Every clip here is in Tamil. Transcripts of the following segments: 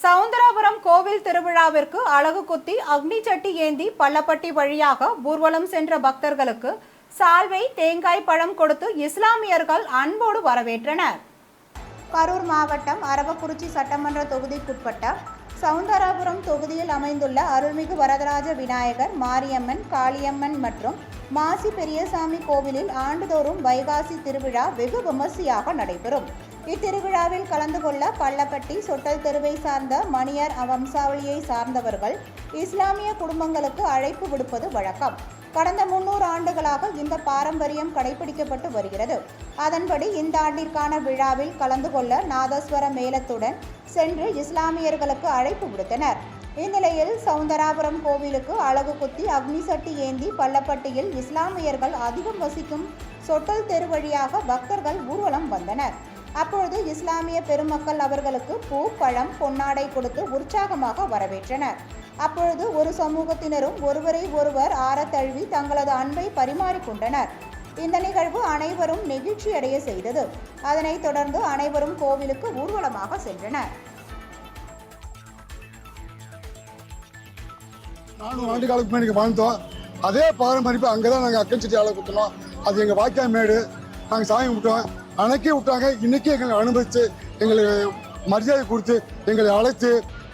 சவுந்தராபுரம் கோவில் திருவிழாவிற்கு அலகு குத்தி அக்னி சட்டி ஏந்தி பள்ளப்பட்டி வழியாக ஊர்வலம் சென்ற பக்தர்களுக்கு சால்வை தேங்காய் பழம் கொடுத்து இஸ்லாமியர்கள் அன்போடு வரவேற்றனர். கரூர் மாவட்டம் அரவக்குறிச்சி சட்டமன்ற தொகுதிக்குட்பட்ட சவுந்தராபுரம் தொகுதியில் அமைந்துள்ள அருள்மிகு வரதராஜ விநாயகர், மாரியம்மன், காளியம்மன் மற்றும் மாசி பெரியசாமி கோவிலில் ஆண்டுதோறும் வைகாசி திருவிழா வெகு விமர்சையாக நடைபெறும். இத்திருவிழாவில் கலந்து கொள்ள பள்ளப்பட்டி, சொட்டல் தெருவை சார்ந்த மணியர் வம்சாவளியை சார்ந்தவர்கள் இஸ்லாமிய குடும்பங்களுக்கு அழைப்பு விடுப்பது வழக்கம். கடந்த 300 ஆண்டுகளாக இந்த பாரம்பரியம் கடைபிடிக்கப்பட்டு வருகிறது. அதன்படி இந்த ஆண்டிற்கான விழாவில் கலந்து கொள்ள நாதஸ்வர மேளத்துடன் சென்று இஸ்லாமியர்களுக்கு அழைப்பு விடுத்தனர். இந்நிலையில் சவுந்தராபுரம் கோவிலுக்கு அலகு குத்தி அக்னி சட்டி ஏந்தி பள்ளப்பட்டியில் இஸ்லாமியர்கள் அதிகம் வசிக்கும் சொட்டல் தெரு வழியாக பக்தர்கள் ஊர்வலம் வந்தனர். அப்பொழுது இஸ்லாமிய பெருமக்கள் அவர்களுக்கு பூ, பழம், பொன்னாடை கொடுத்து உற்சாகமாக வரவேற்றனர். அப்பொழுது ஒரு சமூகத்தினரும் ஒருவரை ஒருவர் ஆரத்தழுவி தங்களது அன்பை பரிமாறிக்கொண்டனர். இந்த நிகழ்வு அனைவரும் நெகிழ்ச்சியடைய செய்தது. அதனைத் தொடர்ந்து அனைவரும் கோவிலுக்கு ஊர்வலமாக சென்றனர். 400 ஆண்டு காலத்துக்கு முன்னாடி வாழ்ந்தோம். அதே பாரம்பரியம் அங்கதான் நாங்கள் அக்கன் சட்டி ஆளை குத்தினோம். அது எங்கள் வாய்க்கால் மேடு. நாங்கள் சாமி விட்டோம். அன்னைக்கே விட்டாங்க. இன்னைக்கு எங்களை அனுபவித்து எங்களுக்கு மரியாதை கொடுத்து எங்களை அழைத்து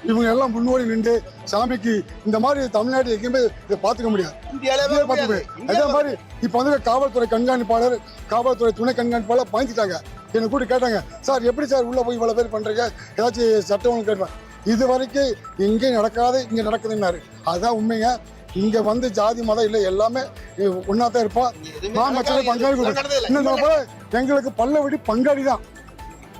இவங்க எல்லாம் முன்னோடி நின்று சாமிக்கு இந்த மாதிரி தமிழ்நாட்டில் எங்கேயுமே இதை பார்த்துக்க முடியாது. அதே மாதிரி இப்போ வந்து காவல்துறை கண்காணிப்பாளர், காவல்துறை துணை கண்காணிப்பாளர் பயந்துட்டாங்க. என்னை கூட கேட்டாங்க, சார் எப்படி சார் உள்ளே போய் இவ்வளோ பேர் பண்ணுறீங்க, ஏதாச்சும் சட்டம் கேட்பேன். இது வரைக்கும் இங்கே நடக்காது, இங்கே நடக்குதுன்னாரு. அதுதான் உண்மைங்க. இங்க வந்து ஜாதி மதம் இல்லை, எல்லாமே ஒன்னாத்தான் இருப்போம். மாமச்சலை பங்காளி இன்னும் எங்களுக்கு பல்லவடி பங்காளி தான்.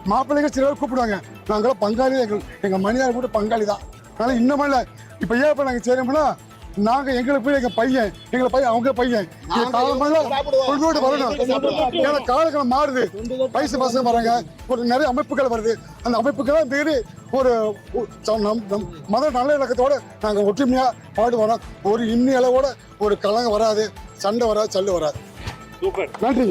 மாப்பிள்ளைங்க சில பேர் கூப்பிடுவாங்க, நாங்களும் பங்காளி தான். எங்க மனிதர் கூட பங்காளி தான். அதனால இன்னும் இல்லை. இப்ப ஏன் இப்ப நாங்க செய்யறோம்னா, நாங்க எங்களுக்கு போய் எங்க பையன், எங்களை பையன், அவங்க பையன் கொண்டு வரணும். ஏன்னா காலங்கள் மாறுது, வயசு பசங்க வராங்க, ஒரு நிறைய அமைப்புகள் வருது. அந்த அமைப்புகளை மீறி ஒரு மத நல்ல இலக்கத்தோட நாங்க ஒற்றுமையா பாடுவோம். ஒரு இன்னி அளவோட ஒரு கலங்க வராது, சண்டை வராது, சல்லு வராது. நன்றி.